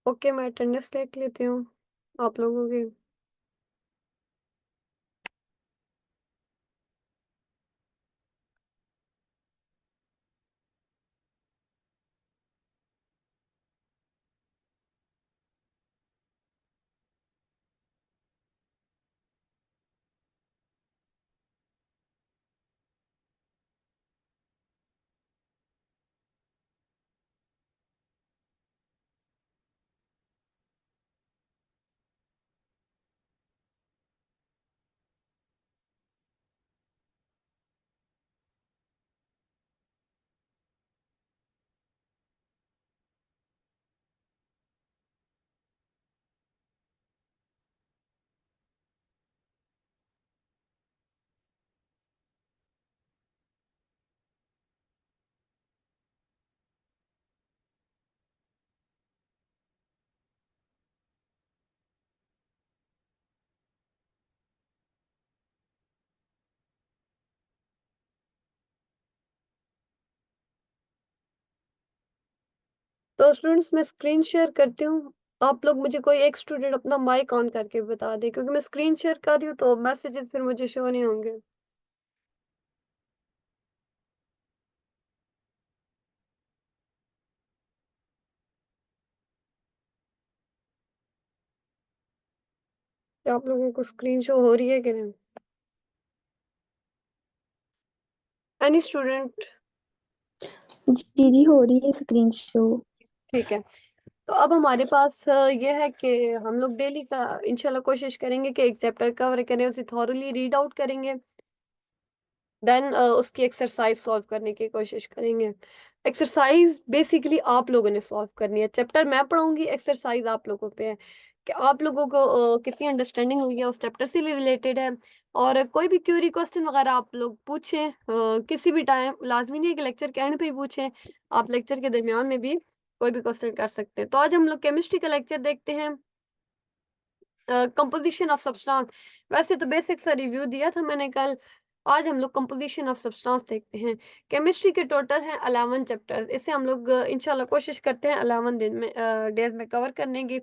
Okay, मैं attendance देख लेती हूँ आप लोगों की। तो स्टूडेंट्स, मैं स्क्रीन शेयर करती हूँ। आप लोग मुझे कोई एक स्टूडेंट अपना माइक ऑन करके बता दे, क्योंकि मैं स्क्रीन शेयर कर रही हूँ तो मैसेजेस फिर मुझे शो नहीं होंगे। क्या आप लोगों को स्क्रीन शो हो रही है कि नहीं? Any student? जी जी हो रही है स्क्रीन शो। ठीक है। तो अब हमारे पास ये है कि हम लोग डेली का इंशाल्लाह कोशिश करेंगे कि एक चैप्टर कवर करें, उसे थॉरली रीड आउट करेंगे। देन उसकी एक्सरसाइज सॉल्व करने की कोशिश करेंगे। एक्सरसाइज बेसिकली आप लोगों ने सॉल्व करनी है। चैप्टर मैं पढ़ाऊंगी, एक्सरसाइज आप लोगों पे है कि आप लोगों को कितनी अंडरस्टैंडिंग हुई है उस चैप्टर से रिलेटेड है। और कोई भी क्यूरी क्वेश्चन वगैरह आप लोग पूछें किसी भी टाइम, लाजमी नहीं है कि लेक्चर के एंड पे ही पूछें। आप लेक्चर के दरमियान में भी कोई भी क्वेश्चन कर सकते हैं। तो आज हम लोग केमिस्ट्री का लेक्चर देखते हैं, कंपोजिशन ऑफ सब्सटेंस। वैसे तो बेसिक सा रिव्यू दिया था मैंने कल। आज हम लोग कंपोजिशन ऑफ सब्सटेंस देखते हैं। केमिस्ट्री के टोटल हैं 11 चैप्टर। इसे हम लोग इंशाल्लाह कोशिश करते हैं 11 दिन में, डेज में कवर करने की।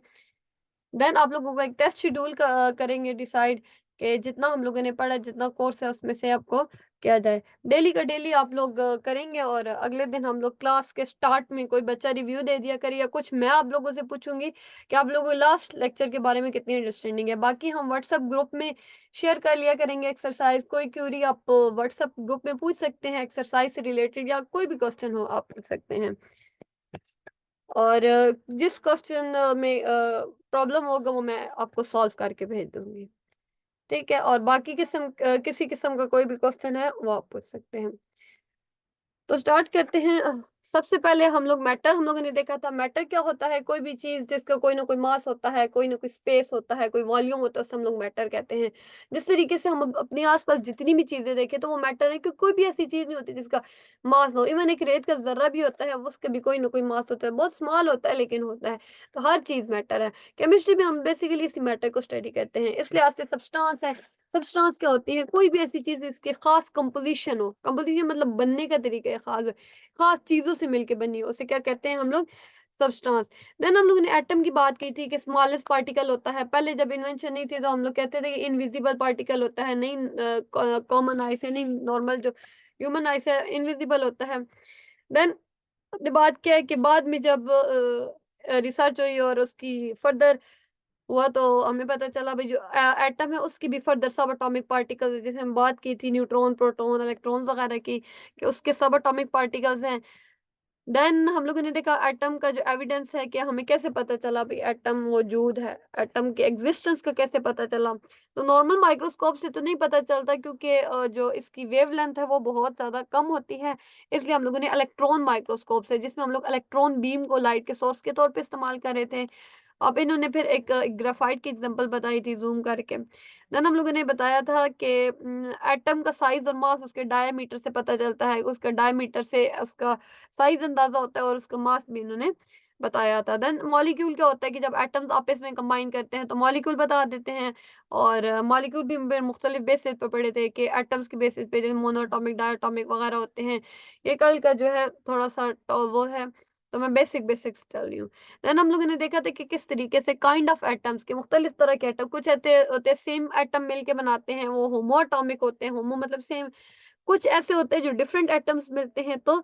देन आप लोगों को एक टेस्ट शेड्यूल करेंगे डिसाइड कि जितना हम लोगों ने पढ़ा, जितना कोर्स है उसमें से आपको किया जाए। डेली का डेली आप लोग करेंगे, और अगले दिन हम लोग क्लास के स्टार्ट में कोई बच्चा रिव्यू दे दिया करे, या कुछ मैं आप लोगों से पूछूंगी कि आप लोगों को लास्ट लेक्चर के बारे में कितनी अंडरस्टैंडिंग है। बाकी हम व्हाट्सएप ग्रुप में शेयर कर लिया करेंगे एक्सरसाइज। कोई क्यूरी आप व्हाट्सएप ग्रुप में पूछ सकते हैं एक्सरसाइज से रिलेटेड, या कोई भी क्वेश्चन हो आप पूछ सकते हैं। और जिस क्वेश्चन में प्रॉब्लम होगा वो मैं आपको सॉल्व करके भेज दूंगी। ठीक है, और बाकी किसी किस्म का कोई भी क्वेश्चन है वो आप पूछ सकते हैं। तो स्टार्ट करते हैं। सबसे पहले हम लोगों ने देखा था मैटर क्या होता है। कोई भी चीज जिसका कोई ना कोई मास होता है, कोई ना कोई स्पेस होता है, कोई वॉल्यूम होता है, उसे हम लोग मैटर कहते हैं। जिस तरीके से हम अपने आसपास जितनी भी चीजें देखें तो वो मैटर है, क्योंकि कोई भी ऐसी चीज नहीं होती जिसका मास ना हो। इवन एक रेत का जर्रा भी होता है, उसका भी कोई ना कोई मास होता है, बहुत स्मॉल होता है लेकिन होता है। तो हर चीज मैटर है। केमिस्ट्री में हम बेसिकली इसी मैटर को स्टडी करते हैं। इसलिए आज से सब्सटेंस है। सब्सटेंस क्या होती है? कोई भी ऐसी चीज इसके खास कंपोजिशन हो। कंपोजिशन मतलब बनने का तरीका है, खास खास चीजों से मिलके बनी हो, उसे क्या कहते हैं हम लोग? सब्सटेंस। देन हम लोगों ने एटम की बात की थी कि स्मॉलेस्ट पार्टिकल होता है। पहले जब इन्वेंशन नहीं थी तो हम लोग कहते थे कि इनविजिबल पार्टिकल होता है, नहीं कॉमन आई से, नहीं नॉर्मल जो ह्यूमन आई से इनविजिबल होता है। देन अपने बात क्या है कि बाद में जब रिसर्च हुई और उसकी फर्दर हुआ तो हमें पता चला भाई जो एटम है उसकी भी फर्दर सब एटॉमिक पार्टिकल्स, जैसे हम बात की थी न्यूट्रॉन, प्रोटॉन, इलेक्ट्रॉन वगैरह की, कि उसके सब एटॉमिक पार्टिकल्स हैं। देन हम लोगों ने देखा एटम का जो एविडेंस है कि हमें कैसे पता चला भाई एटम मौजूद है, एटम के एग्जिस्टेंस का कैसे पता चला। तो नॉर्मल माइक्रोस्कोप से तो नहीं पता चलता, क्योंकि जो इसकी वेवलेंथ है वो बहुत ज्यादा कम होती है। इसलिए हम लोगों ने इलेक्ट्रॉन माइक्रोस्कोप से, जिसमें हम लोग इलेक्ट्रॉन बीम को लाइट के सोर्स के तौर पे इस्तेमाल कर रहे थे। अब इन्होंने फिर एक ग्राफाइट की एग्जांपल बताई थी जूम करके। देन हम लोगों ने बताया था कि एटम का साइज और मास उसके डायमीटर से पता चलता है, उसका डायमीटर से उसका साइज अंदाजा होता है, और उसका मास भी इन्होंने बताया था। देन मॉलिक्यूल क्या होता है कि जब एटम्स आपस में कंबाइन करते हैं तो मॉलिक्यूल बता देते हैं। और मॉलिक्यूल भी मुख्तलिफ बेसिस पे पढ़े थे कि एटम्स के बेसिस पे जैसे मोनोएटॉमिक, डायटॉमिक वगैरह होते हैं। ये कल का जो है थोड़ा सा वो है। तो मैं बेसिक्स चल रही हूँ। देन हम लोगों ने देखा था कि किस तरीके से काइंड ऑफ एटम्स के मुख्तलिफ तरह के एटम, कुछ ऐसे होते हैं सेम एटम मिलके बनाते हैं, वो होमो एटॉमिक होते हैं, होमो मतलब सेम। कुछ ऐसे होते हैं जो डिफरेंट एटम्स मिलते हैं तो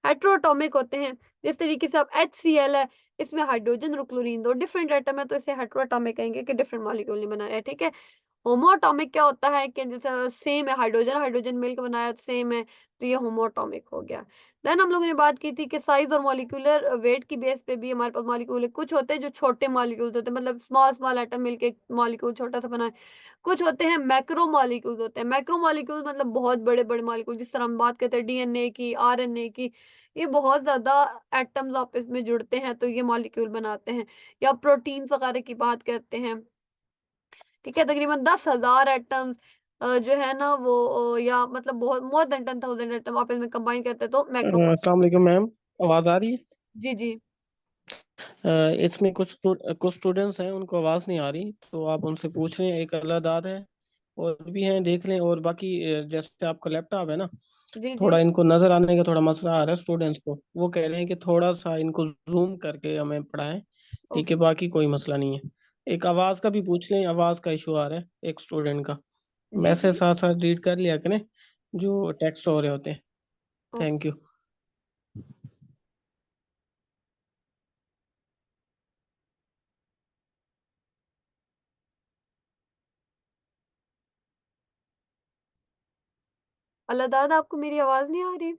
हेटेरोटॉमिक होते हैं। जिस तरीके से अब HCl है, इसमें हाइड्रोजन और क्लोरीन दो डिफरेंट एटम है, तो इसे हेटेरोटॉमिक कहेंगे कि डिफरेंट मॉलिक्यूल ने बनाया है, ठीक है। होमोएटॉमिक क्या होता है कि जैसे सेम है, हाइड्रोजन हाइड्रोजन मिलकर बनाया तो सेम है, तो ये होमोएटॉमिक हो गया। देन हम लोगों ने बात की थी कि साइज और मॉलिक्यूलर वेट की बेस पे भी हमारे पास मॉलिक्यूल है। कुछ होते हैं जो छोटे मॉलिक्यूल्स होते हैं, मतलब स्मॉल स्मॉल एटम मिलके मॉलिक्यूल छोटा सा बना है। कुछ होते हैं मैक्रो मॉलिक्यूल्स होते हैं। मैक्रो मॉलिक्यूल्स मतलब बहुत बड़े बड़े मॉलिक्यूल, जिस तरह हम बात करते हैं DNA की, RNA की। ये बहुत ज्यादा एटम्स आपस में जुड़ते हैं तो ये मॉलिक्यूल बनाते हैं। या प्रोटीन्स वगैरह की बात करते हैं, ठीक है, तकरीबन 10,000 एटम्स जो है ना वो या मतलब बहुत मोर देन 10,000 एटम आप इसमें कंबाइन करते हैं तो मैक्रो। अस्सलाम वालेकुम मैम, आवाज़ आ रही है? जी जी। इसमें कुछ स्टूडेंट्स हैं, उनको आवाज़ नहीं आ रही, तो आप उनसे पूछ लें। एक अल्लाह दाद है, और भी हैं, देख लें। और बाकी जैसे आपका लैपटॉप है ना, जी जी। थोड़ा इनको नज़र आने का थोड़ा मसला आ रहा है स्टूडेंट्स को। वो कह रहे हैं कि थोड़ा सा इनको जूम करके हमें पढ़ाएं। ठीक है, ओके। बाकी कोई मसला नहीं है। एक आवाज़ का भी पूछ लें, आवाज़ का इशू आ रहा है एक स्टूडेंट का। जी मैसेज जी। साथ साथ रीड कर लिया करें जो टेक्स्ट हो रहे होते हैं। ओके। Thank you. अल्लाह दादा, आपको मेरी आवाज नहीं आ रही?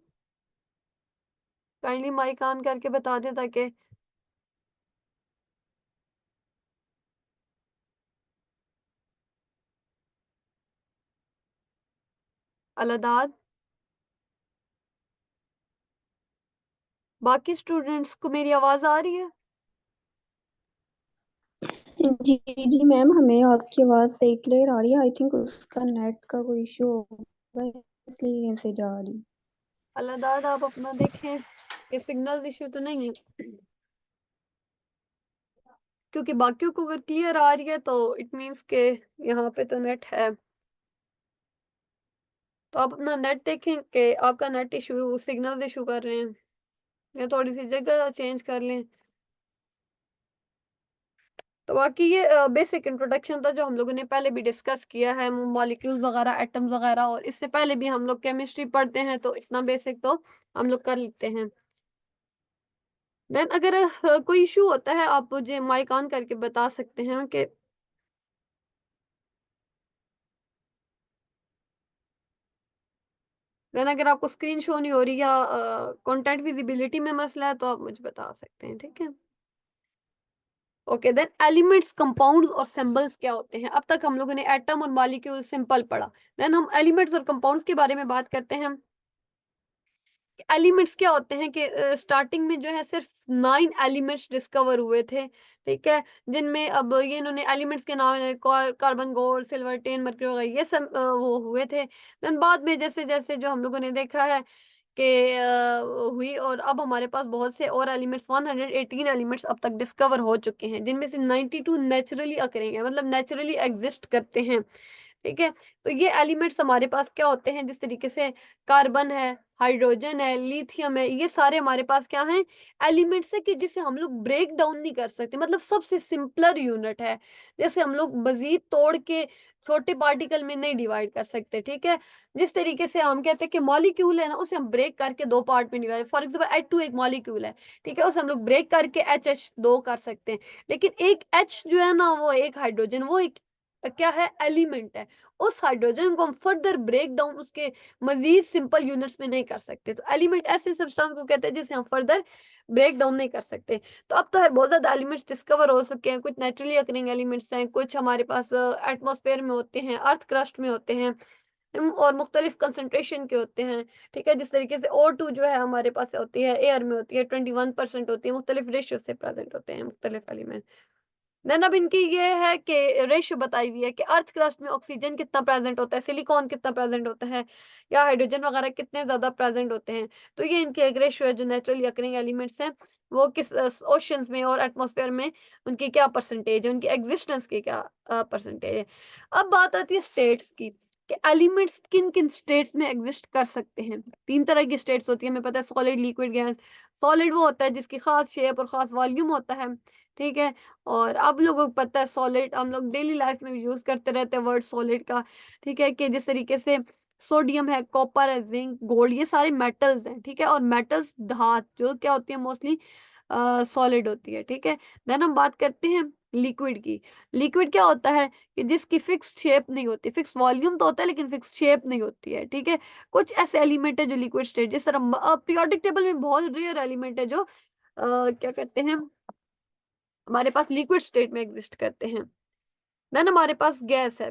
काइंडली माइक ऑन करके बता दें ताकि। अल्लाह दाद, बाकी स्टूडेंट्स को मेरी आवाज आ रही है? जी जी मैम, हमें आपकी आवाज़ सही क्लियर आ रही है। आई थिंक उसका नेट का कोई इशू होगा, इसलिए ऐसे जा रही। अल्लाह दाद, आप अपना देखें कि सिग्नल इशू तो नहीं है, क्योंकि बाकियों को अगर क्लियर आ रही है तो इट मीन्स के यहाँ पे तो नेट है। तो आप अपना नेट देखें कि आपका नेट इशू सिग्नल इशू कर रहे हैं, या थोड़ी सी जगह चेंज कर लें। तो बाकी ये बेसिक इंट्रोडक्शन था जो हम लोगों ने पहले भी डिस्कस किया है, मॉलिक्यूल्स वगैरह, एटम्स वगैरह, और इससे पहले भी हम लोग केमिस्ट्री पढ़ते हैं तो इतना बेसिक तो हम लोग कर लेते हैं। देन अगर कोई इशू होता है आप मुझे माइक ऑन करके बता सकते हैं कि। देन अगर आपको स्क्रीन शो नहीं हो रही या कंटेंट विजिबिलिटी में मसला है तो आप मुझे बता सकते हैं, ठीक है। ओके, देन एलिमेंट्स, कंपाउंड्स और सिंबल्स क्या होते हैं? अब तक हम लोगों ने एटम और मॉलिक्यूल सिंपल पढ़ा। देन हम एलिमेंट्स और कंपाउंड्स के बारे में बात करते हैं। एलिमेंट्स क्या होते हैं कि स्टार्टिंग में जो है सिर्फ 9 एलिमेंट्स डिस्कवर हुए थे, ठीक है, जिनमें अब ये इन्होंने एलिमेंट्स के नाम carbon, gold, silver, tin, mercury वगैरह ये सब वो हुए थे। देन बाद में जैसे जैसे जो हम लोगों ने देखा है कि हुई, और अब हमारे पास बहुत से और एलिमेंट्स, 118 एलिमेंट्स अब तक डिस्कवर हो चुके हैं, जिनमें से 92 नेचुरली अकरिंग है, मतलब नेचुरली एग्जिस्ट करते हैं, ठीक है। तो ये एलिमेंट्स हमारे पास क्या होते हैं, जिस तरीके से कार्बन है, हाइड्रोजन है, लिथियम है, ये सारे हमारे पास क्या हैं, एलिमेंट्स है कि जिसे हम लोग ब्रेक डाउन नहीं कर सकते, मतलब सबसे सिंपलर यूनिट है, जैसे हम लोग मजीद तोड़ के छोटे पार्टिकल में नहीं डिवाइड कर सकते, ठीक है। जिस तरीके से हम कहते हैं कि मॉलिक्यूल है ना, उसे हम ब्रेक करके दो पार्ट में डिवाइड, फॉर एग्जांपल H2 एक मॉलिक्यूल है, ठीक है, उसे हम लोग ब्रेक करके HH2 कर सकते हैं। लेकिन एक H जो है ना, वो एक हाइड्रोजन, वो एक क्या है, एलिमेंट है। उस हाइड्रोजन को हम फर्दर ब्रेक डाउन उसके मजीद सिंपल यूनिट्स में नहीं कर सकते। तो एलिमेंट ऐसे सब्सटेंस को कहते हैं जिसे हम फर्दर ब्रेक डाउन नहीं कर सकते। तो अब तो है बहुत ज्यादा एलिमेंट्स डिस्कवर हो चुके हैं, कुछ नेचुरली अकरिंग एलिमेंट्स हैं, कुछ हमारे पास एटमॉस्फेयर में होते हैं, अर्थ क्रस्ट में होते हैं, और मुख्तलिफ कंसंट्रेशन के होते हैं, ठीक है। जिस तरीके से O2 जो है हमारे पास होती है, एयर में होती है 21% होती है, मुख्तलिफ रेशियो से प्रेजेंट होते हैं मुख्तलिफ एलिमेंट। देन अब इनकी ये है कि रेशियो बताई हुई है कि अर्थ क्रस्ट में ऑक्सीजन कितना प्रेजेंट होता है, सिलिकॉन कितना प्रेजेंट होता है, या हाइड्रोजन वगैरह कितने ज्यादा प्रेजेंट होते हैं। तो ये इनकी एक रेशियो है जो नेचुरली अकरिंग एलिमेंट्स हैं, वो किस ओशंस में और एटमॉस्फेयर में उनकी क्या परसेंटेज है, उनकी एग्जिस्टेंस की क्या परसेंटेज है। अब बात आती है स्टेट्स की। कि एलिमेंट्स किन किन स्टेट्स में एग्जिस्ट कर सकते हैं। 3 तरह की स्टेट्स होती है, हमें पता है, सॉलिड, लिक्विड, गैस। सॉलिड वो होता है जिसकी खास शेप और खास वॉल्यूम होता है, ठीक है। और आप लोगों को पता है सॉलिड, हम लोग डेली लाइफ में यूज करते रहते हैं वर्ड सॉलिड का, ठीक है, कि जिस तरीके से सोडियम है, कॉपर है, जिंक, गोल्ड, ये सारे मेटल्स हैं, ठीक है। और मेटल्स धात जो क्या होती है मोस्टली सॉलिड होती है, ठीक है। देन हम बात करते हैं लिक्विड की। लिक्विड क्या होता है कि जिसकी फिक्स शेप नहीं होती, फिक्स वॉल्यूम तो होता है लेकिन फिक्स शेप नहीं होती है, ठीक है। कुछ ऐसे एलिमेंट है जो लिक्विड स्टेट, जिस तरह पीरियोडिक टेबल में बहुत रेयर एलिमेंट है जो क्या कहते हैं हमारे पास लिक्विड स्टेट में एग्जिस्ट करते हैं। देन हमारे पास गैस है।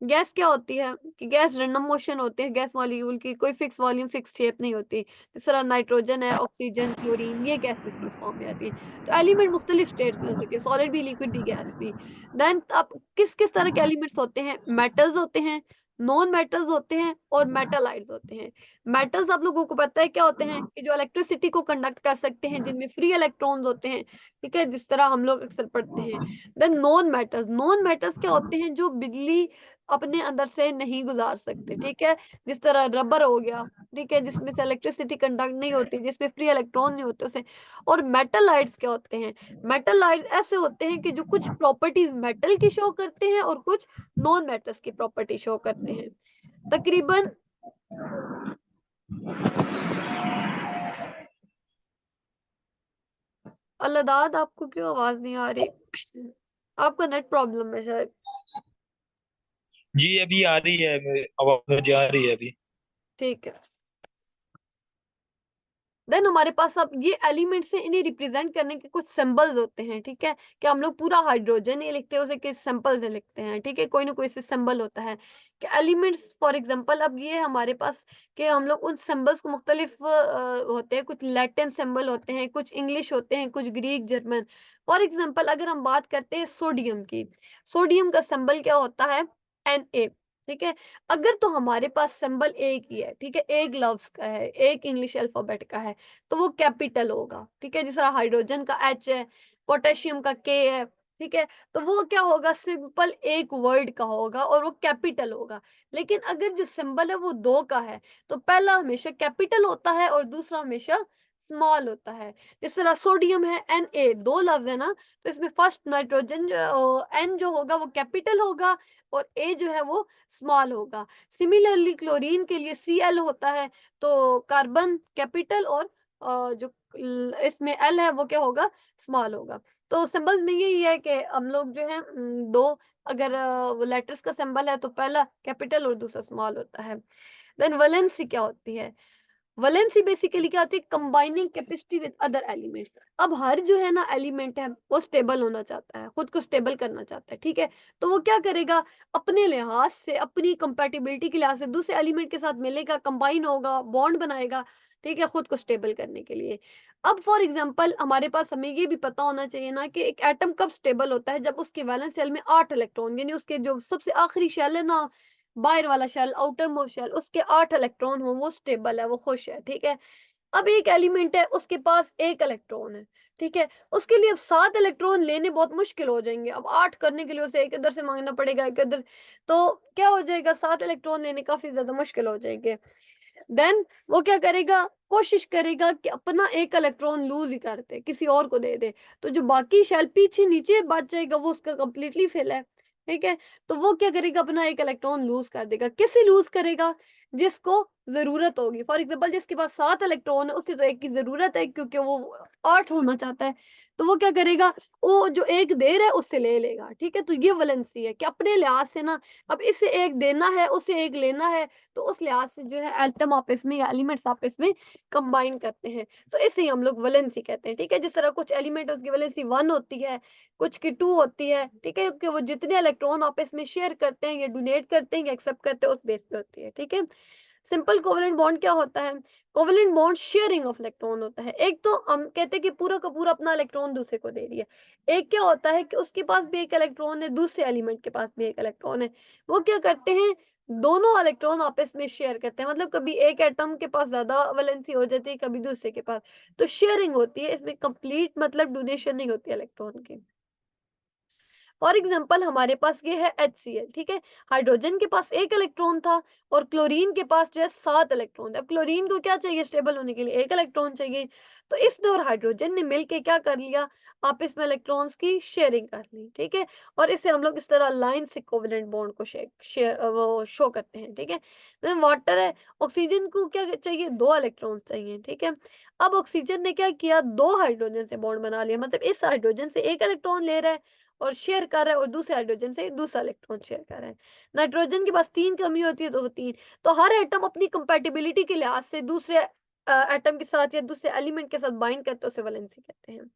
गैस क्या होती है कि गैस रैंडम मोशन होते हैं, गैस मॉलिक्यूल की कोई फिक्स वॉल्यूम, फिक्स शेप नहीं होती। जिस तरह नाइट्रोजन है, ऑक्सीजन, क्लोरीन, ये गैसेस की फॉर्म में आती है। तो एलिमेंट मुख्तलिफ स्टेट में हो सकते हैं, सॉलिड भी, लिक्विड भी, गैस भी। देन अब किस किस तरह के एलिमेंट्स होते हैं, मेटल्स होते हैं, नॉन मेटल्स होते हैं और मेटालाइट्स होते हैं। मेटल्स आप लोगों को पता है क्या होते हैं कि जो इलेक्ट्रिसिटी को कंडक्ट कर सकते हैं, जिनमें फ्री इलेक्ट्रॉन्स होते हैं, ठीक है, जिस तरह हम लोग अक्सर पढ़ते हैं। Then non metals, non metals क्या होते हैं जो बिजली अपने अंदर से नहीं गुजार सकते, ठीक है। जिस तरह रबर हो गया, ठीक है, जिसमें से इलेक्ट्रिसिटी कंडक्ट नहीं होती, जिसमें फ्री इलेक्ट्रॉन नहीं होते उसे। और मेटलाइट्स क्या होते हैं, मेटलाइट्स ऐसे होते हैं कि जो कुछ प्रॉपर्टीज मेटल की शो करते हैं और कुछ नॉन मेटल्स की प्रॉपर्टी शो करते हैं। तकरीबन अल्लादाद, आपको क्यों आवाज नहीं आ रही? आपका नेट प्रॉब्लम है शायद। जी अभी आ रही है, आवाज मुझे आ रही है अभी। ठीक है। देन हमारे पास अब ये एलिमेंट्स से इन्हें रिप्रेजेंट करने के कुछ सिंबल्स होते हैं, ठीक है, कि हम लोग पूरा हाइड्रोजन ये लिखते हैं, उसे किस सिंबल से लिखते हैं, ठीक है, कोई ना कोई से सिंबल होता है कि एलिमेंट्स फॉर एग्जांपल। अब ये हमारे पास कि हम लोग उन सिंबल्स को मुख्तलिफ होते हैं, कुछ लैटिन सिंबल होते हैं, कुछ इंग्लिश होते हैं, कुछ ग्रीक, जर्मन। फॉर एग्जाम्पल अगर हम बात करते हैं सोडियम की, सोडियम का सिंबल क्या होता है, Na, ठीक है। अगर तो हमारे पास सिंबल एक ही है, ठीक है, एक लफ्ज का है, एक इंग्लिश अल्फाबेट का है, तो वो कैपिटल होगा, ठीक है। जिस तरह हाइड्रोजन का H है, पोटेशियम का K है, ठीक है, तो वो क्या होगा, सिंपल एक वर्ड का होगा और वो कैपिटल होगा। लेकिन अगर जो सिंबल है वो दो का है, तो पहला हमेशा कैपिटल होता है और दूसरा हमेशा स्मॉल होता है। जिस तरह सोडियम है Na, दो लफ्ज है ना, तो इसमें फर्स्ट नाइट्रोजन N जो होगा वो कैपिटल होगा और A जो है वो स्मॉल होगा। सिमिलरली क्लोरीन के लिए Cl होता है, तो कार्बन कैपिटल और जो इसमें एल है वो क्या होगा, स्मॉल होगा। तो सिंबल्स में यही है कि हम लोग जो है दो अगर लेटर्स का सिंबल है तो पहला कैपिटल और दूसरा स्मॉल होता है। देन वैलेंसी क्या होती है, वैलेंसी बेसिकली क्या होती है, combining capacity with other elements. अब हर जो है ना एलिमेंट है वो स्टेबल होना चाहता है, खुद को स्टेबल करना चाहता है, ठीक है। तो वो क्या करेगा, अपने लिहाज से, अपनी कंपैटिबिलिटी के लिहाज से दूसरे एलिमेंट के साथ मिलेगा, कंबाइन होगा, बॉन्ड बनाएगा, ठीक है, खुद को स्टेबल करने के लिए। अब फॉर एग्जांपल हमारे पास हमें ये भी पता होना चाहिए ना कि एक एटम कब स्टेबल होता है, जब उसके वैलेंस शेल में 8 इलेक्ट्रॉन, यानी उसके जो सबसे आखिरी शेल है ना, बाहर वाला शेल, आउटर मोस्ट शेल, उसके 8 इलेक्ट्रॉन हो, वो स्टेबल है, वो खुश है, ठीक है। अब एक एलिमेंट है उसके पास एक इलेक्ट्रॉन है, ठीक है, उसके लिए अब 7 इलेक्ट्रॉन लेने बहुत मुश्किल हो जाएंगे। अब 8 करने के लिए उसे एक इधर से मांगना पड़ेगा, एक इधर, तो क्या हो जाएगा, 7 इलेक्ट्रॉन लेने काफी ज्यादा मुश्किल हो जाएंगे। देन वो क्या करेगा, कोशिश करेगा कि अपना एक इलेक्ट्रॉन लूज ही कर दे, किसी और को दे दे, तो जो बाकी शेल पीछे नीचे बच जाएगा वो उसका कंप्लीटली फिल है, ठीक है। तो वो क्या करेगा, अपना एक इलेक्ट्रॉन लूज कर देगा। किसे लूज करेगा, जिसको जरूरत होगी। फॉर एग्जांपल जिसके पास 7 इलेक्ट्रॉन है उसे तो एक की जरूरत है क्योंकि वो 8 होना चाहता है, तो वो क्या करेगा, वो जो एक दे रहा है उससे ले लेगा, ठीक है। तो ये वैलेंसी है कि अपने लिहाज से ना, अब इसे एक देना है, उसे एक लेना है, तो उस लिहाज से जो है एटम आपस में या एलिमेंट्स आपस में कंबाइन करते हैं, तो इसे ही हम लोग वैलेंसी कहते हैं, ठीक है। जिस तरह कुछ एलिमेंट उसकी वैलेंसी 1 होती है, कुछ की 2 होती है, ठीक है, क्योंकि वो जितने इलेक्ट्रॉन आपस में शेयर करते हैं या डोनेट करते हैं या एक्सेप्ट करते हैं उस बेस पे होती है, ठीक है। सिंपल कोवेलेंट बॉन्ड क्या होता है, covalent bond sharing of electron होता है। एक तो हम कहते हैं कि पूरा का पूरा अपना इलेक्ट्रॉन दूसरे को दे रही है, एक क्या होता है कि उसके पास भी एक इलेक्ट्रॉन है, दूसरे एलिमेंट के पास भी एक इलेक्ट्रॉन है, वो क्या करते हैं, दोनों इलेक्ट्रॉन आपस में शेयर करते हैं। मतलब कभी एक एटम के पास ज्यादा वैलेंसी हो जाती है, कभी दूसरे के पास, तो शेयरिंग होती है, इसमें कंप्लीट मतलब डोनेशन नहीं होती इलेक्ट्रॉन की। फॉर एग्जाम्पल हमारे पास ये है HCl, ठीक है, हाइड्रोजन के पास 1 इलेक्ट्रॉन था और क्लोरीन के पास जो है 7 इलेक्ट्रॉन। अब क्लोरीन को क्या चाहिए स्टेबल होने के लिए, 1 इलेक्ट्रॉन चाहिए, तो इसने और हाइड्रोजन ने मिलके क्या कर लिया, आपस में इलेक्ट्रॉन्स की शेयरिंग कर ली, ठीक है, और इससे हम लोग इस तरह लाइन से कोवेलेंट बॉन्ड को वो शो करते हैं, ठीक है। तो वाटर है, ऑक्सीजन को क्या चाहिए, 2 इलेक्ट्रॉन्स चाहिए, ठीक है। अब ऑक्सीजन ने क्या किया, 2 हाइड्रोजन से बॉन्ड बना लिया, मतलब इस हाइड्रोजन से 1 इलेक्ट्रॉन ले रहा है और शेयर कर रहा है और दूसरे हाइड्रोजन से दूसरा इलेक्ट्रॉन शेयर कर रहा है। नाइट्रोजन के पास 3 कमी होती है तो वो 3, तो हर एटम अपनी कंपैटिबिलिटी के लिहाज से दूसरे एटम के साथ या दूसरे एलिमेंट के साथ बाइंड करते हैं, उसे वैलेंसी कहते हैं,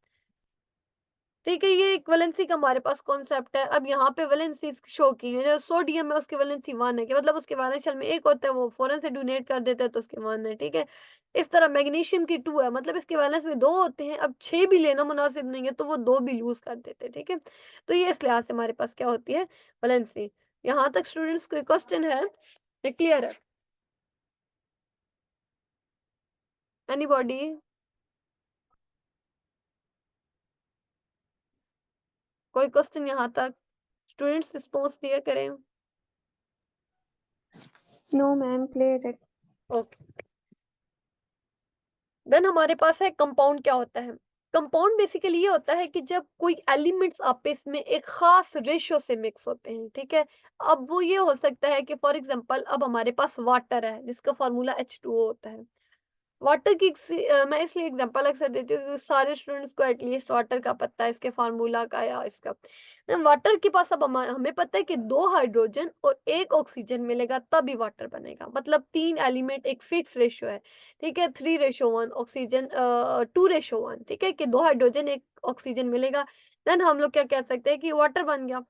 ठीक है। ये एक वैलेंसी का हमारे पास कॉन्सेप्ट है। अब यहाँ पे वैलेंसी शो की है, जो सोडियम है उसकी वैलेंसी 1 है, कि मतलब उसके वैलेंस शेल में 1 होता है, वो फौरन से डोनेट कर देता है तो उसके 1 है, ठीक है। इस तरह मैग्नीशियम की 2 है, मतलब इसके वैलेंस में 2 होते हैं, अब 6 भी लेना मुनासिब नहीं है तो वो 2 भी लूज कर देते हैं, ठीक है। तो ये इस लिहाज से हमारे पास क्या होती है, वैलेंसी। यहाँ तक स्टूडेंट्स कोई क्वेश्चन है, क्लियर है एनीबॉडी? कोई क्वेश्चन यहाँ तक? स्टूडेंट्स रिस्पॉन्स दिया करें। नो मैम, क्लियर है। ओके, देन हमारे पास है कंपाउंड। क्या होता है कंपाउंड? बेसिकली ये होता है कि जब कोई एलिमेंट्स आपस में एक खास रेशियो से मिक्स होते हैं, ठीक है। अब वो ये हो सकता है कि फॉर एग्जांपल अब हमारे पास वाटर है जिसका फार्मूला H2O होता है। वाटर की मैं इसलिए एग्जांपल अक्सर देती हूँ क्योंकि सारे स्टूडेंट्स को एटलीस्ट वाटर का पता है, इसके फार्मूला का या इसका। वाटर के पास अब हमें पता है कि 2 हाइड्रोजन और 1 ऑक्सीजन मिलेगा तभी वाटर बनेगा, मतलब 3 एलिमेंट एक फिक्स रेशियो है, ठीक है, 3:1 ऑक्सीजन 2:1, ठीक है, कि 2 हाइड्रोजन 1 ऑक्सीजन मिलेगा, देन हम लोग क्या कह सकते हैं कि वाटर बन गया।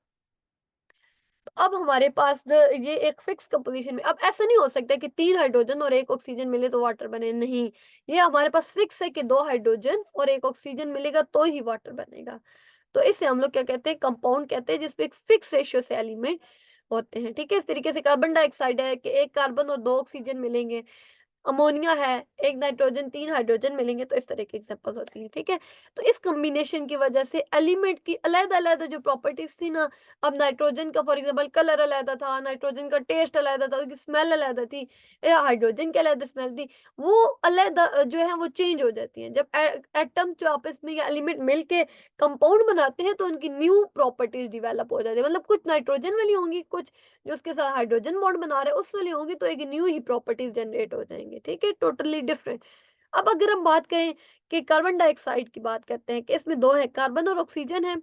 अब हमारे पास ये एक फिक्स कंपोजिशन में, अब ऐसा नहीं हो सकता कि 3 हाइड्रोजन और 1 ऑक्सीजन मिले तो वाटर बने, नहीं, ये हमारे पास फिक्स है कि 2 हाइड्रोजन और 1 ऑक्सीजन मिलेगा तो ही वाटर बनेगा। तो इसे हम लोग क्या कहते हैं, कंपाउंड कहते हैं, जिसपे एक फिक्स रेशियो से एलिमेंट होते हैं, ठीक है। इस तरीके से कार्बन डाइऑक्साइड है कि 1 कार्बन और 2 ऑक्सीजन मिलेंगे, अमोनिया है 1 नाइट्रोजन 3 हाइड्रोजन मिलेंगे, तो इस तरह की एग्जांपल होती है, ठीक है। तो इस कॉम्बिनेशन की वजह से एलिमेंट की अलग-अलग जो प्रॉपर्टीज थी ना, अब नाइट्रोजन का फॉर एग्जांपल कलर अलग था, नाइट्रोजन का टेस्ट अलग था, उसकी स्मेल अलग थी, या हाइड्रोजन की अलग स्मेल थी, वो अलग जो है वो चेंज हो जाती है। जब एटम जो आपस में या एलिमेंट मिलके कंपाउंड बनाते हैं तो उनकी न्यू प्रॉपर्टीज डेवलप हो जाती है, मतलब कुछ नाइट्रोजन वाली होंगी, कुछ जो उसके साथ हाइड्रोजन बॉन्ड बना रहे हैं उस वाली होंगी, तो एक न्यू ही प्रॉपर्टीज जनरेट हो जाएंगे, ठीक है, टोटली डिफरेंट। अब अगर हम बात करें कि कार्बन डाइऑक्साइड की बात करते हैं कि इसमें 2 है, कार्बन और ऑक्सीजन है,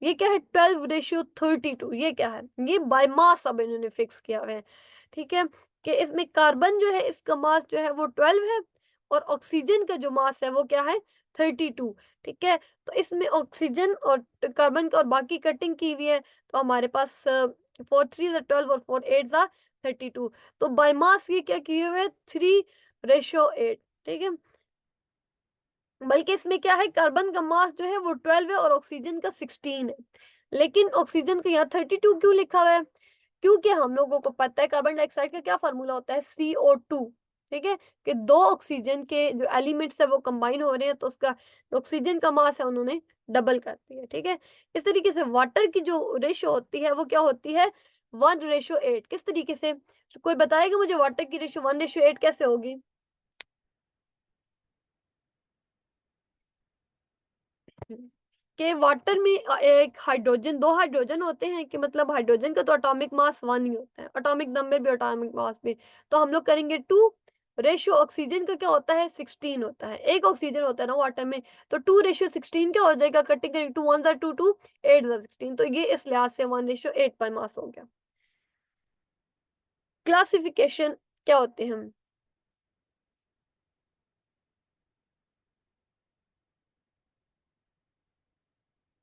ये क्या है 12:32, ये क्या है, ये बाय मास अब इन्होंने फिक्स किया हुआ है, ठीक है, कि इसमें कार्बन जो है इसका मास जो है वो 12 है और ऑक्सीजन का जो मास है वो क्या है 32, ठीक है। तो इसमें ऑक्सीजन और कार्बन का और बाकी कटिंग की हुई है, तो हमारे पास 4 3 12 और 4 8 32, तो बाय मास ये क्या किए हुए 3:8, ठीक है। बल्कि इसमें क्या है कार्बन का मास जो है वो 12 है और ऑक्सीजन का 16 है, लेकिन ऑक्सीजन का यहाँ 32 क्यों लिखा हुआ है, क्योंकि हम लोगों को पता है कार्बन डाइऑक्साइड का क्या फार्मूला होता है CO2, ठीक है, कि 2 ऑक्सीजन के जो एलिमेंट्स है वो कंबाइन हो रहे हैं तो उसका ऑक्सीजन का मास है उन्होंने डबल कर दिया, ठीक है। इस तरीके से वाटर की जो रेशियो होती है वो क्या होती है 1:8। किस तरीके से, कोई बताएगा मुझे वाटर की रेशियो 1:8 कैसे होगी? कि वाटर में एक हाइड्रोजन 2 हाइड्रोजन होते हैं, कि मतलब हाइड्रोजन का तो एटॉमिक मास 1 ही होता है, एटॉमिक नंबर भी एटॉमिक मास भी, तो हम लोग करेंगे 2 रेशियो ऑक्सीजन का क्या होता है 16 होता है, एक ऑक्सीजन होता है ना वाटर में, तो 2:16 क्या हो जाएगा, कटिंग करेंगे 2 1 2 2 8 16, तो ये इस लिहाज से 1:8 बाय मास हो गया। क्लासिफिकेशन क्या होते हैं हम,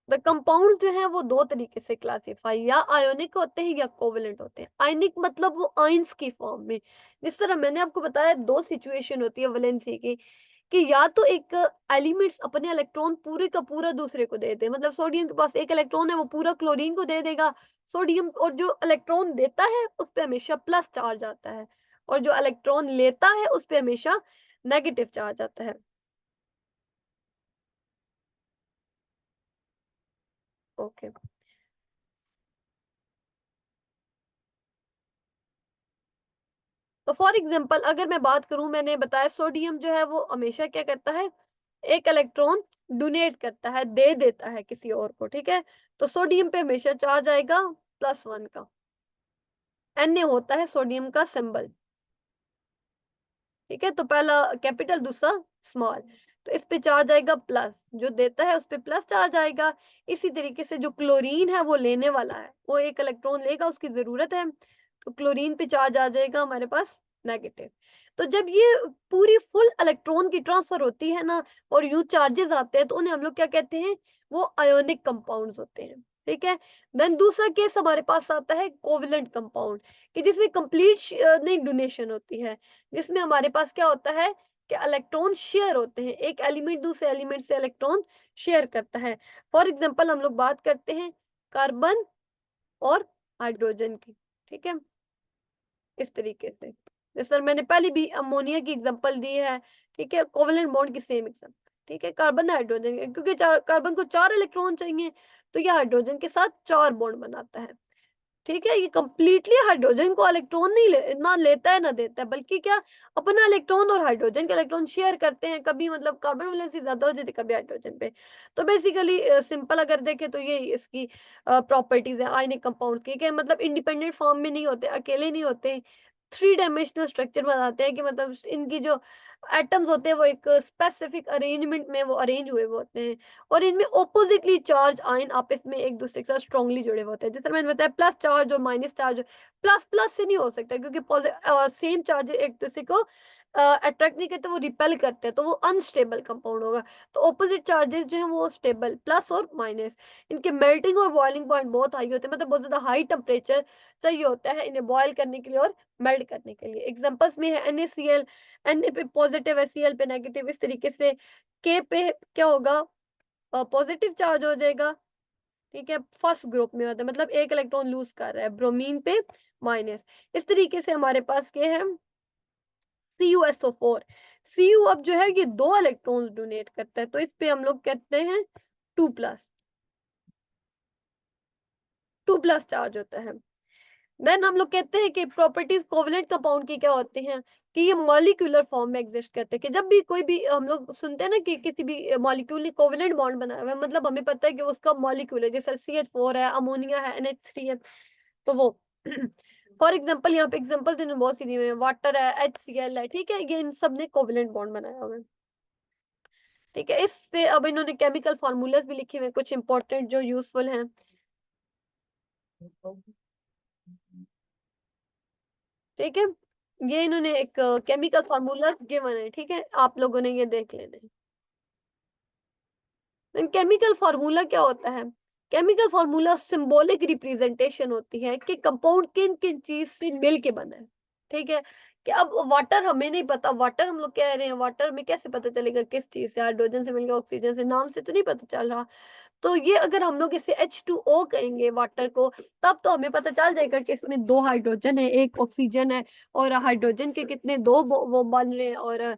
द कंपाउंड जो है वो 2 तरीके से क्लासिफाई, या आयोनिक होते हैं या कोवेलेंट होते हैं। आयनिक मतलब वो आयंस की फॉर्म में, जिस तरह मैंने आपको बताया 2 सिचुएशन होती है वैलेंसी की, कि या तो एक एलिमेंट्स अपने इलेक्ट्रॉन पूरे का पूरा दूसरे को दे दे, मतलब सोडियम के पास 1 इलेक्ट्रॉन है वो पूरा क्लोरीन को दे देगा, सोडियम, और जो इलेक्ट्रॉन देता है उस पे हमेशा प्लस चार्ज आता है, और जो इलेक्ट्रॉन लेता है उस पे हमेशा नेगेटिव चार्ज आता है। ओके, तो फॉर एग्जांपल अगर मैं बात करूं, मैंने बताया सोडियम जो है वो हमेशा क्या करता है, एक इलेक्ट्रॉन डोनेट करता है, दे देता है किसी और को, ठीक है। तो सोडियम पे हमेशा चार्ज आएगा +1 का, Na होता है सोडियम का सिंबल, ठीक है। तो पहला कैपिटल, दूसरा स्मॉल, तो इस पे चार्ज आएगा प्लस, जो देता है उस पे प्लस चार्ज आएगा। इसी तरीके से जो क्लोरीन है वो लेने वाला है, वो एक इलेक्ट्रॉन लेगा, उसकी जरूरत है, तो क्लोरीन पे चार्ज आ जाएगा हमारे पास नेगेटिव। तो जब ये पूरी फुल इलेक्ट्रॉन की ट्रांसफर होती है ना, और यू चार्जेस आते हैं, तो उन्हें हम लोग क्या कहते हैं, वो आयोनिक कंपाउंड्स होते हैं, ठीक है। देन दूसरा केस हमारे पास आता है कोवलेंट कंपाउंड, कि जिसमें कंप्लीट नहीं डोनेशन होती है, जिसमें हमारे पास क्या होता है कि इलेक्ट्रॉन शेयर होते हैं, एक एलिमेंट दूसरे एलिमेंट से इलेक्ट्रॉन शेयर करता है। फॉर एग्जांपल हम लोग बात करते हैं कार्बन और हाइड्रोजन की, ठीक है, इस तरीके से। जैसे सर मैंने पहले भी अमोनिया की एग्जांपल दी है, ठीक है, कोवलेंट बॉन्ड की सेम एग्जांपल, ठीक है, कार्बन हाइड्रोजन, क्योंकि कार्बन को 4 इलेक्ट्रॉन चाहिए, तो ये हाइड्रोजन के साथ 4 बॉन्ड बनाता है, ठीक है। ये कंप्लीटली हाइड्रोजन को इलेक्ट्रॉन नहीं ना लेता है ना देता है, बल्कि क्या, अपना इलेक्ट्रॉन और हाइड्रोजन के इलेक्ट्रॉन शेयर करते हैं, कभी मतलब कार्बन वैलेंसी ज्यादा हो जाती है, कभी हाइड्रोजन पे। तो बेसिकली सिंपल अगर देखें तो ये इसकी प्रॉपर्टीज है आयनिक कंपाउंड की, कि मतलब इंडिपेंडेंट फॉर्म में नहीं होते, अकेले नहीं होते, 3 डायमेंशनल स्ट्रक्चर बनाते हैं, कि मतलब इनकी जो एटम्स होते हैं वो एक स्पेसिफिक अरेंजमेंट में वो अरेंज हुए हुए होते हैं, और इनमें ऑपोजिटली चार्ज आयन आपस में एक दूसरे के साथ स्ट्रांगली जुड़े हुए होते हैं। जैसे मैंने बताया प्लस चार्ज और माइनस चार्ज, प्लस प्लस से नहीं हो सकता, क्योंकि सेम चार्ज एक दूसरे को अट्रैक्ट नहीं करते, वो रिपेल करते हैं, तो वो अनस्टेबल कंपाउंड होगा। तो ऑपोजिट चार्जेस जो है वो स्टेबल, प्लस और माइनस। इनके मेल्टिंग और बॉइलिंग पॉइंट बहुत हाई होते हैं, मतलब बहुत ज्यादा हाई टेम्परेचर चाहिए होता है इन्हें बॉयल करने के लिए और मेल्ट करने के लिए। एग्जांपल्स में है NaCl, Na पे पॉजिटिव है, Cl पे नेगेटिव, इस तरीके से K पे क्या होगा, पॉजिटिव चार्ज हो जाएगा, ठीक है, फर्स्ट ग्रुप में होता है, मतलब एक इलेक्ट्रॉन लूज कर रहा है, ब्रोमीन पे माइनस। इस तरीके से हमारे पास क्या है, CuSO4। Cu अब जो है ये 2 इलेक्ट्रॉन्स डोनेट करता है, तो इस पे हम लोग कहते हैं 2+, 2+ चार्ज होता है। देन हम लोग कहते हैं कि प्रॉपर्टीज कोवलेंट कंपाउंड की क्या होती हैं, कि ये मॉलिक्यूलर फॉर्म में एग्जिस्ट करते हैं, कि जब भी कोई भी हम लोग सुनते हैं ना कि किसी भी मॉलिक्यूल ने कोवलेंट बॉन्ड बनाया हुआ है, मतलब हमें पता है कि उसका मॉलिक्यूल है, जैसे CH4 है, अमोनिया है, NH3 है, तो वो फॉर एग्जांपल यहाँ पे एग्जांपल तो बहुत सी दी हुई है, वाटर है, HCl है, ठीक है, ये इन सब ने कोवलेंट बॉन्ड बनाया हुआ है, ठीक है। इससे अब इन्होंने केमिकल फार्मूलाज भी लिखे हुए हैं कुछ इंपॉर्टेंट जो यूजफुल हैं, ठीक है। ये इन्होंने एक केमिकल फार्मूलाज गिवन है, ठीक है, आप लोगों ने ये देख लेना है। केमिकल फार्मूला क्या होता है, केमिकल फार्मूला सिंबॉलिक रिप्रेजेंटेशन होती है कि कंपाउंड किन किन चीज से मिल के बना है, ठीक है। कि अब वाटर हमें नहीं पता, वाटर हम लोग कह रहे हैं, वाटर में कैसे पता चलेगा किस चीज से, हाइड्रोजन से मिलेगा, ऑक्सीजन से, नाम से तो नहीं पता चल रहा। तो ये अगर हम लोग इसे H2O कहेंगे वाटर को, तब तो हमें पता चल जाएगा कि इसमें 2 हाइड्रोजन है, 1 ऑक्सीजन है, और हाइड्रोजन के कितने 2 वो बन रहे हैं, और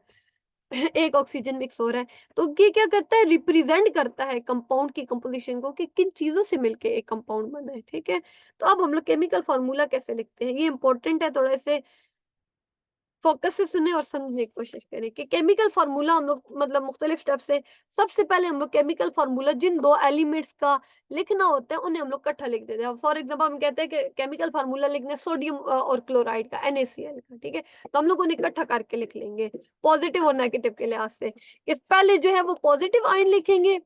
1 ऑक्सीजन मिक्स हो रहा है। तो ये क्या करता है, रिप्रेजेंट करता है कंपाउंड की कंपोजिशन को, कि किन चीजों से मिलके एक कंपाउंड बना है, ठीक है। तो अब हम लोग केमिकल फार्मूला कैसे लिखते हैं, ये इंपॉर्टेंट है, थोड़ा से फोकस से सुने और समझने की कोशिश करें कि केमिकल फार्मूला हम लोग मतलब मुख्तलिफ स्टेप से, सबसे पहले हम लोग केमिकल फार्मूला जिन 2 एलिमेंट्स का लिखना होता है उन्हें हम लोग इकट्ठा लिख देते हैं। फॉर एग्जांपल हम कहते हैं कि केमिकल फार्मूला लिखना है सोडियम और क्लोराइड का, NaCl का, ठीक है, तो हम लोग उन्हें इकट्ठा करके लिख लेंगे पॉजिटिव और नेगेटिव के लिहाज से। इस पहले जो है वो पॉजिटिव आयन लिखेंगे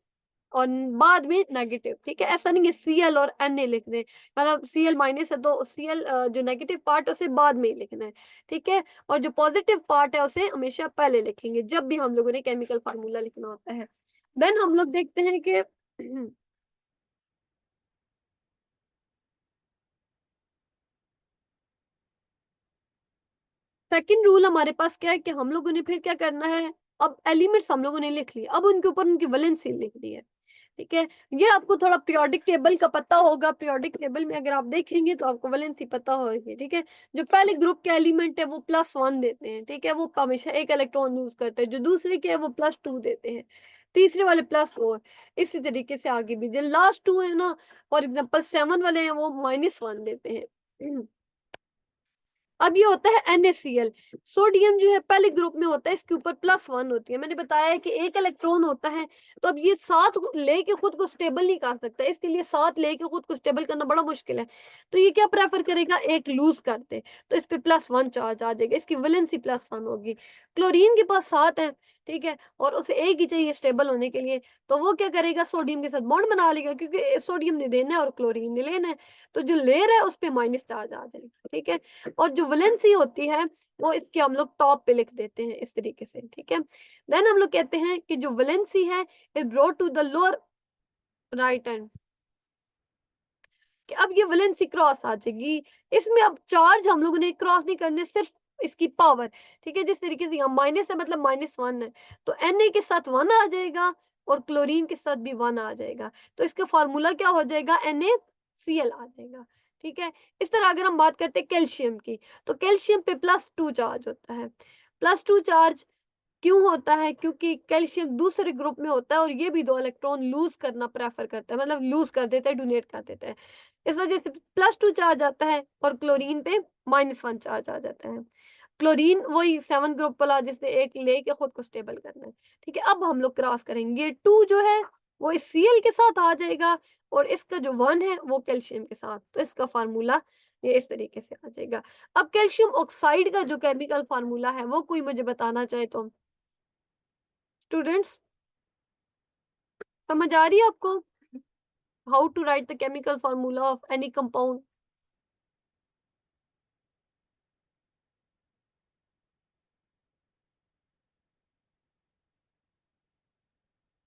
और बाद में नेगेटिव, ठीक है। ऐसा नहीं है Cl और Na लिख दें, मतलब Cl माइनस है तो Cl जो नेगेटिव पार्ट है उसे बाद में ही लिखना है, ठीक है, और जो पॉजिटिव पार्ट है उसे हमेशा पहले लिखेंगे जब भी हम लोगों ने केमिकल फार्मूला लिखना होता है। देन हम लोग देखते हैं कि सेकंड रूल हमारे पास क्या है कि हम लोगों ने फिर क्या करना है, अब एलिमेंट्स हम लोगों ने लिख लिए, अब उनके ऊपर उनकी वैलेंसी लिखनी है, ठीक है। ये आपको थोड़ा पीरियोडिक टेबल का पता होगा, पीरियोडिक टेबल में अगर आप देखेंगे तो आपको वैलेंसी पता होगी, ठीक है। जो पहले ग्रुप के एलिमेंट है वो +1 देते हैं, ठीक है, वो हमेशा एक इलेक्ट्रॉन यूज करते हैं। जो दूसरे के है वो +2 देते हैं, तीसरे वाले +4, इसी तरीके से आगे भी। जो लास्ट 2 है ना, फॉर एग्जाम्पल 7 वाले हैं वो -1 देते हैं। अब ये होता है NaCl। सोडियम जो है पहले ग्रुप में होता है, इसके ऊपर +1 होती है। मैंने बताया है कि एक इलेक्ट्रॉन होता है, तो अब ये 7 लेके खुद को स्टेबल नहीं कर सकता, इसके लिए 7 लेके खुद को स्टेबल करना बड़ा मुश्किल है। तो ये क्या प्रेफर करेगा, एक लूज कर दे, तो इस पे +1 चार्ज आ जाएगा, इसकी वैलेंसी +1 होगी। क्लोरीन के पास 7 है, ठीक है, और उसे एक ही चाहिए स्टेबल होने के लिए, तो वो क्या करेगा, सोडियम के साथ बॉन्ड बना लेगा, क्योंकि सोडियम ने देना है और क्लोरीन ने लेना है, तो जो ले रहा है उस पे माइनस चार्ज आ जाएगा, ठीक है। और जो वैलेंसी होती है वो इसके हम लोग टॉप पे लिख देते हैं इस तरीके से, ठीक है। देन हम लोग कहते हैं कि जो वैलेंसी है is brought to the lower right hand, कि अब ये वैलेंसी क्रॉस आ जाएगी। इसमें अब चार्ज हम लोगों ने क्रॉस नहीं करने, सिर्फ इसकी पावर, ठीक है। जिस तरीके से यहाँ माइनस है मतलब -1 है, तो Na के साथ 1 आ जाएगा और क्लोरीन के साथ भी 1 आ जाएगा, तो इसका फॉर्मूला क्या हो जाएगा, NaCl आ जाएगा, ठीक है। इस तरह अगर हम बात करते हैं कैल्शियम की, तो कैल्शियम पे +2 चार्ज होता है। +2 चार्ज क्यों होता है, क्योंकि कैल्शियम दूसरे ग्रुप में होता है और ये भी 2 इलेक्ट्रॉन लूज करना प्रेफर करता है, मतलब लूज कर देता है, डोनेट कर देता है, इस वजह से +2 चार्ज आता है और क्लोरीन पे -1 चार्ज आ जाता है। क्लोरीन वही 7 ग्रुप वाला जिसने एक लेके खुद को स्टेबल करना है, ठीक है। अब हम लोग क्रॉस करेंगे, 2 जो है वो इस Cl के साथ आ जाएगा और इसका जो 1 है वो कैल्शियम के साथ, तो इसका फार्मूला ये इस तरीके से आ जाएगा। अब कैल्शियम ऑक्साइड का जो केमिकल फार्मूला है वो कोई मुझे बताना चाहे तो, स्टूडेंट्स समझ आ रही है आपको, how to write the chemical formula of any compound?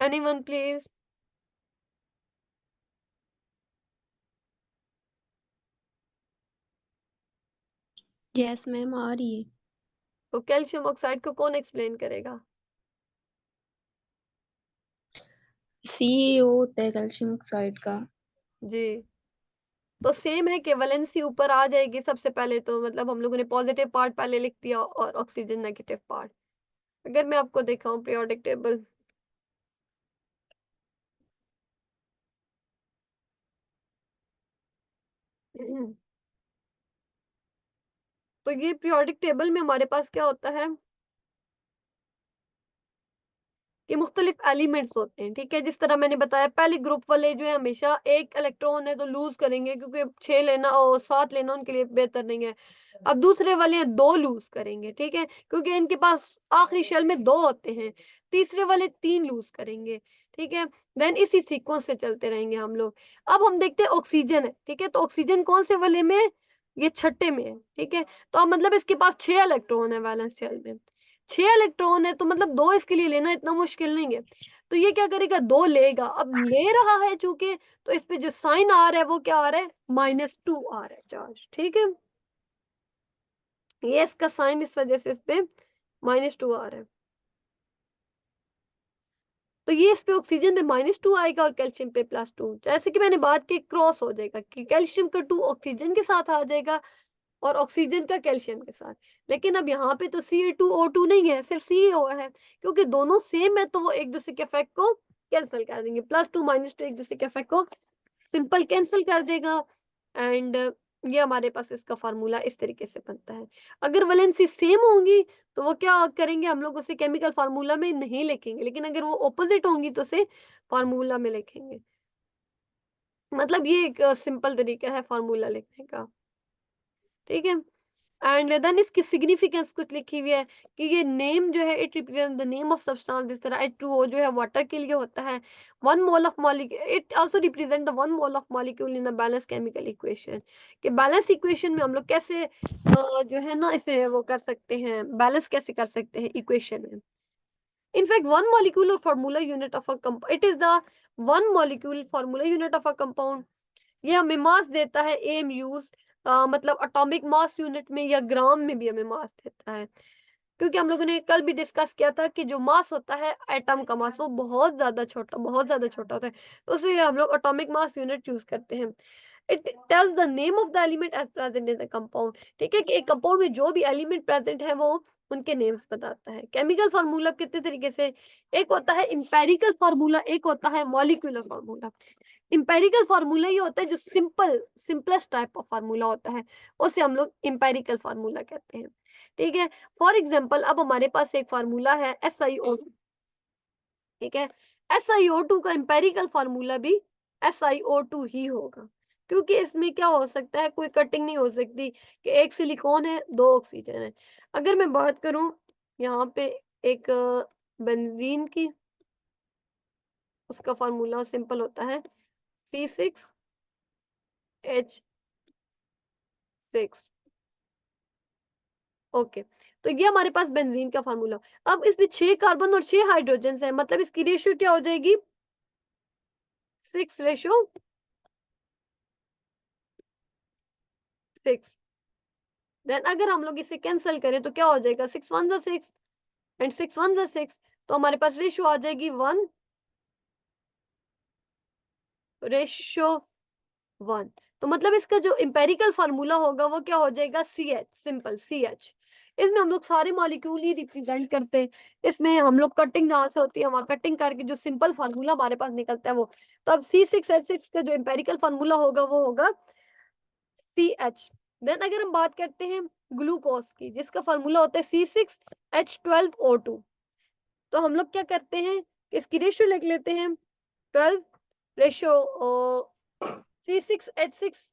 Anyone please? Yes ma'am, आ रही है। तो कैल्शियम ऑक्साइड को कौन एक्सप्लेन करेगा? CEO होता है कैल्शियम ऑक्साइड का। जी, तो सेम है कि वैलेंसी ऊपर आ जाएगी सबसे पहले, तो मतलब हम लोगों ने पॉजिटिव पार्ट पहले लिख दिया और ऑक्सीजन नेगेटिव पार्ट। अगर मैं आपको दिखाऊं पीरियोडिक टेबल, तो ये पीरियोडिक टेबल में हमारे पास क्या होता है कि मुख्तलिफ एलिमेंट्स होते हैं, ठीक है। जिस तरह मैंने बताया पहले ग्रुप वाले जो है हमेशा एक इलेक्ट्रॉन है तो लूज करेंगे, क्योंकि 6 लेना और 7 लेना उनके लिए बेहतर नहीं है। अब दूसरे वाले हैं 2 लूज करेंगे, ठीक है, क्योंकि इनके पास आखिरी शेल में 2 होते हैं। तीसरे वाले 3 लूज करेंगे, ठीक है। देन इसी सीक्वेंस से चलते रहेंगे हम लोग। अब हम देखते हैं ऑक्सीजन है, ठीक है, तो ऑक्सीजन कौन से वाले में, ये छठे में है, ठीक है। तो अब मतलब इसके पास 6 इलेक्ट्रॉन है वैलेंस शेल में, 6 इलेक्ट्रॉन है, तो मतलब 2 इसके लिए लेना इतना मुश्किल नहीं है। तो ये क्या करेगा, 2 लेगा, अब ले रहा है चूंकि, तो इस पे जो साइन आ रहा है वो क्या आ रहा है, -2 आ रहा है चार्ज, ठीक है। ये इसका साइन इस वजह से इस पे -2 आ रहा है, तो ये इस पे ऑक्सीजन पे -2 आएगा और कैल्शियम पे +2, जैसे कि मैंने बात की क्रॉस हो जाएगा कि कैल्शियम का 2 ऑक्सीजन के साथ आ जाएगा और ऑक्सीजन का कैल्शियम के साथ। लेकिन अब यहाँ पे तो Ca2O2 नहीं है, सिर्फ CO है, क्योंकि दोनों सेम है तो वो एक दूसरे के इफेक्ट को कैंसिल कर देंगे, +2 -2 एक दूसरे के इफेक्ट को सिंपल कैंसिल कर देगा। एंड ये हमारे पास इसका फार्मूला इस तरीके से बनता है। अगर वैलेंसी सेम होंगी तो वो क्या करेंगे, हम लोग उसे केमिकल फार्मूला में नहीं लिखेंगे, लेकिन अगर वो ऑपोजिट होंगी तो उसे फार्मूला में लिखेंगे। मतलब ये एक सिंपल तरीका है फार्मूला लिखने का, ठीक है। एंड देन इसकी सिग्निफिकेंस कुछ लिखी हुई है कि ये नेम जो है it represent the name of substance, जिस तरह H2O जो है वाटर के लिए होता है, 1 mole of molecule, it also represent the 1 mole of molecule in a balance chemical equation, कि बैलेंस इक्वेशन में हम लोग कैसे जो है ना इसे वो कर सकते हैं, बैलेंस कैसे कर सकते हैं इक्वेशन में। In fact 1 molecular formula unit of a compound, it is the 1 molecule formula unit of a compound। ये हमें मास देता है AMUs, मतलब एटॉमिक मास यूनिट में या ग्राम में भी हमें मास देता है, क्योंकि हम लोगों ने कल भी डिस्कस किया था कि जो मास होता है एटम का मास वो बहुत ज्यादा छोटा होता है, तो उसे हम लोग एटॉमिक मास यूनिट यूज करते हैं। It tells the name of the element as present in the compound, ठीक है, कि एक कंपाउंड में जो भी एलिमेंट प्रेजेंट है वो उनके नेम्स बताता है। केमिकल फार्मूला कितने तरीके से, एक होता है इंपेरिकल फार्मूला, एक होता है मॉलिक्यूलर फार्मूला। इंपेरिकल फार्मूला ये होता है जो सिंपलेस्ट टाइप ऑफ फार्मूला होता है, उसे हम लोग इंपेरिकल फार्मूला कहते हैं। ठीक है, फॉर एग्जाम्पल अब हमारे पास एक फार्मूला है SiO2। ठीक है, SiO2 का इंपेरिकल फार्मूला भी SiO2 ही होगा, क्योंकि इसमें क्या हो सकता है, कोई कटिंग नहीं हो सकती कि एक सिलिकॉन है, दो ऑक्सीजन है। अगर मैं बात करूं यहाँ पे एक बेंजीन की, उसका फार्मूला सिंपल होता है C6H6। ओके, तो ये हमारे पास बेंजीन का फार्मूला। अब इसमें 6 कार्बन और 6 हाइड्रोजन है, मतलब इसकी रेशियो क्या हो जाएगी, 6:6। देन अगर हम लोग इसे कैंसिल करें तो क्या हो जाएगा, 6 1 जा 6 एंड 6 1 जा 6, तो हमारे पास रेशियो आ जाएगी 1:1। तो मतलब इसका जो इंपेरिकल फार्मूला होगा वो क्या हो जाएगा, CH, सिंपल CH। इसमें हम लोग सारे मॉलिक्यूल ही रिप्रेजेंट करते हैं। इसमें हम लोग कटिंग जहाँ से होती है वहां कटिंग करके जो सिंपल फार्मूला हमारे पास निकलता है वो, तो अब C6H6 का जो इंपेरिकल फार्मूला होगा वो होगा CH। देन अगर हम बात करते हैं ग्लूकोज की, जिसका फार्मूला होता है C6H12O2, तो हम लोग क्या करते हैं, इसकी रेशियो लिख लेते हैं 12 रेशियो C6H6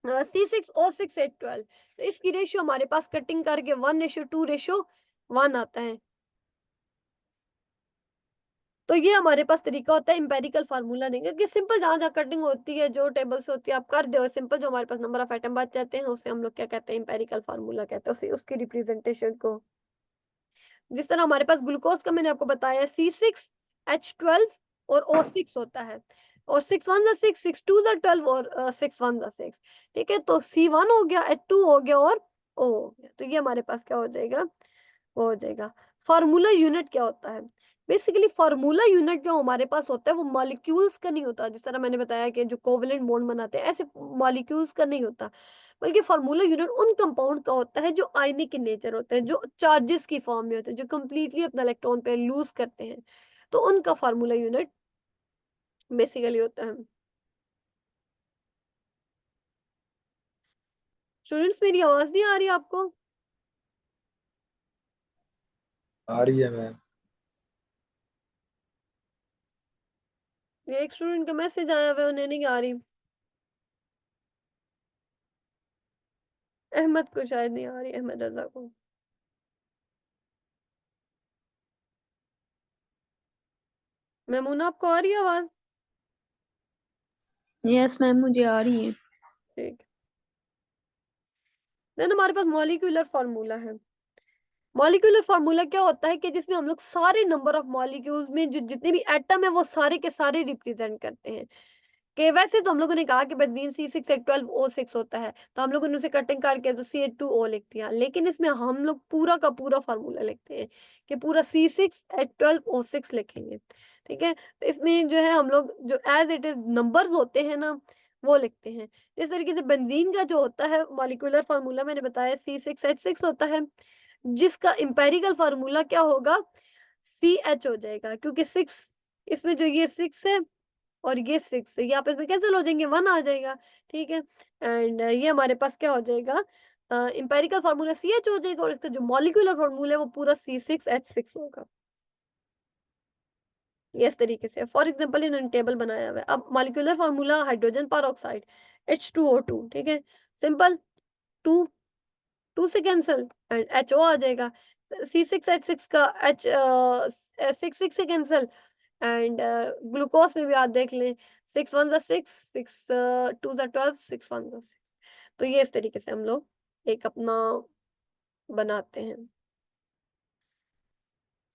C6O6H12। तो इसकी रेशियो हमारे पास कटिंग करके 1:2:1 आता है। तो ये हमारे पास तरीका होता है इंपेरिकल फार्मूला नहीं, क्योंकि सिंपल जहां जहां कटिंग होती है, जो टेबल्स होती है आप कर दो, सिंपल जो हमारे पास नंबर ऑफ एटम बच जाते हैं उसे हम लोग क्या कहते हैं, इंपेरिकल फार्मूला कहते हैं, उसकी रिप्रेजेंटेशन को। जिस तरह हमारे पास ग्लूकोज का मैंने आपको बताया C6H12 और O6 होता है, और 6 1 6 6 2 12 और 6 1 6। ठीक है, तो C1 हो गया, H2 हो गया और O हो गया। तो ये हमारे पास क्या हो जाएगा, वो हो जाएगा। फार्मूला यूनिट क्या होता है, बेसिकली फार्मूला यूनिट जो हमारे पास होता है वो मॉलिक्यूल्स का नहीं होता, जिस तरह मैंने बताया कि जो कोवेलेंट बॉन्ड बनाते हैं ऐसे मॉलिक्यूल्स का नहीं होता, बल्कि फार्मूला यूनिट उन कंपाउंड का होता है जो आयनिक इन नेचर होते हैं, जो चार्जेस की फॉर्म में होते हैं, जो कंप्लीटली अपना इलेक्ट्रॉन पे लूज करते हैं, तो उनका फार्मूला यूनिट बेसिकली होता है। स्टूडेंट्स मेरी आवाज नहीं आ रही आपको? आ रही है मैम। ये एक स्टूडेंट का मैसेज आया हुआ है, उन्हें नहीं आ रही। अहमद को शायद नहीं आ रही, अहमद रजा को। मैमूना आपको आ रही है आवाज? यस मैम, मुझे आ रही है। ठीक, देन हमारे पास मॉलिक्यूलर फार्मूला है। मॉलिक्यूलर फार्मूला क्या होता है कि जिसमें हम लोग सारे नंबर ऑफ मॉलिक्यूल्स में जो जितने भी एटम है वो सारे के सारे रिप्रेजेंट करते हैं। कि वैसे तो हम लोगों ने कहा कि बेंजीन C6H12O6 होता है, तो हम लोगों ने उसे कटिंग करके तो CH2O लिख दिया, लेकिन इसमें हम लोग पूरा का पूरा फार्मूला लिखते हैं कि पूरा C6H12O6 लिखेंगे। ठीक है, तो इसमें जो है हम लोग जो एज इट इज नंबर्स होते हैं ना वो लिखते हैं। इस तरीके से बेंजीन का जो होता है मॉलिक्यूलर फार्मूला मैंने बताया C6H6 होता है, जिसका इंपेरिकल फार्मूला क्या होगा, CH हो जाएगा, क्योंकि 6 इसमें जो ये 6 है और ये 6 है, ये आपस में कैंसिल हो जाएंगे, 1 आ जाएगा। ठीक है, एंड ये हमारे पास क्या हो जाएगा, इंपेरिकल फार्मूला CH हो जाएगा, और इसका जो मॉलिक्यूलर फार्मूला है वो पूरा C6H6 होगा। ये इस तरीके से फॉर एग्जांपल इन्होंने टेबल बनाया हुआ है। अब मॉलिक्यूलर फार्मूला हाइड्रोजन पर ऑक्साइड H2O2, ठीक है, सिंपल, 2 2 से कैंसिल एंड HO आ जाएगा। C6H6 का H 6 से कैंसिल एंड ग्लूकोज में भी आप देख लें, 6 1 जा 6 6 2 जा 12 6 1 जा 6। तो ये इस तरीके से हम लोग एक अपना बनाते हैं।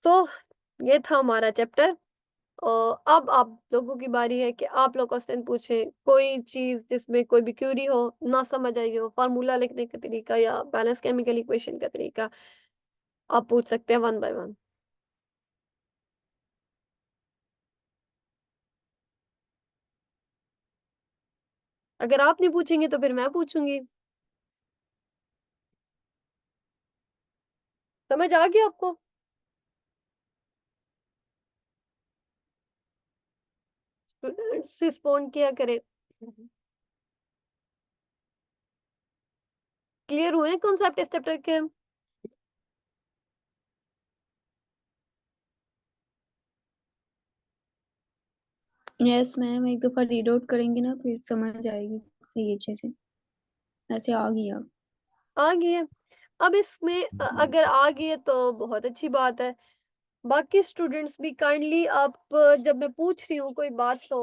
तो ये था हमारा चैप्टर, और अब आप लोगों की बारी है कि आप लोग क्वेश्चन पूछें, कोई चीज जिसमें कोई भी क्यूरी हो, ना समझ आई हो, फार्मूला लिखने का तरीका या बैलेंस केमिकल इक्वेशन का तरीका, आप पूछ सकते हैं 1 बाय 1। अगर आप नहीं पूछेंगे तो फिर मैं पूछूंगी। समझ आ गया आपको? स्टूडेंट्स स्टूडेंट्स रिस्पॉन्ड किया करें। क्लियर हुए कॉन्सेप्ट इस चैप्टर के? यस मैम, एक दफा रीड आउट करेंगे ना फिर समझ आएगी सही अच्छे से। ऐसे आ गई अब। आ गई है। अब इसमें अगर आ गई है तो बहुत अच्छी बात है। बाकी स्टूडेंट्स भी काइंडली आप जब मैं पूछ रही हूँ कोई बात तो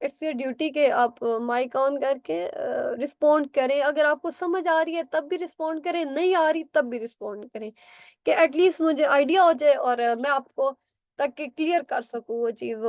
इट्स योर ड्यूटी के आप माइक ऑन करके रिस्पॉन्ड करें। अगर आपको समझ आ रही है तब भी रिस्पॉन्ड करें, नहीं आ रही तब भी रिस्पॉन्ड करें, कि एटलीस्ट मुझे आइडिया हो जाए और मैं आपको ताकि क्लियर कर सकूँ वो चीज़।